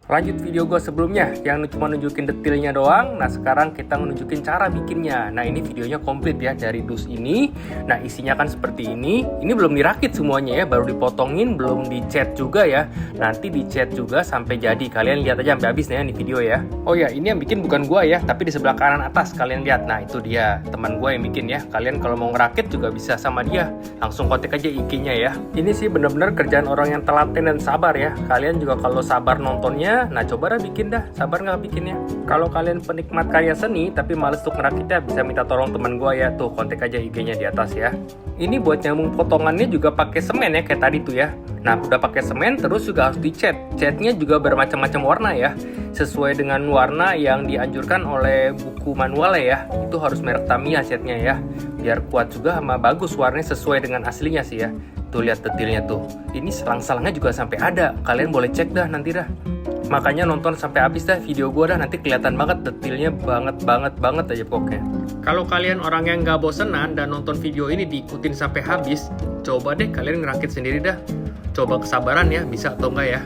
Lanjut video gue sebelumnya yang cuma nunjukin detailnya doang. Nah sekarang kita nunjukin cara bikinnya. Nah ini videonya komplit ya dari dus ini. Nah isinya kan seperti ini. Ini belum dirakit semuanya ya, baru dipotongin, belum dicat juga ya. Nanti dicat juga sampai jadi. Kalian lihat aja sampai habis nih ya, ini video ya. Oh ya, ini yang bikin bukan gue ya, tapi di sebelah kanan atas kalian lihat. Nah itu dia teman gue yang bikin ya. Kalian kalau mau ngerakit juga bisa sama dia. Langsung kontak aja IG-nya ya. Ini sih bener-bener kerjaan orang yang telaten dan sabar ya. Kalian juga kalau sabar nontonnya, nah coba dah bikin dah, sabar nggak bikinnya. Kalau kalian penikmat karya seni tapi males untuk ngerakitnya, bisa minta tolong teman gua ya, tuh kontak aja IG-nya di atas ya. Ini buat nyambung potongannya juga pakai semen ya, kayak tadi tuh ya. Nah udah pakai semen, terus juga harus dicat. Catnya juga bermacam-macam warna ya, sesuai dengan warna yang dianjurkan oleh buku manualnya ya. Itu harus merek Tamiya catnya ya, biar kuat juga sama bagus warnanya sesuai dengan aslinya sih ya. Tuh lihat detailnya tuh, ini selang-selangnya juga sampai ada. Kalian boleh cek dah nanti dah. Makanya nonton sampai habis dah video gue dah, nanti kelihatan banget detailnya banget aja pokoknya. Kalau kalian orang yang nggak bosenan dan nonton video ini diikutin sampai habis, coba deh kalian ngerakit sendiri dah. Coba kesabaran ya, bisa atau enggak ya.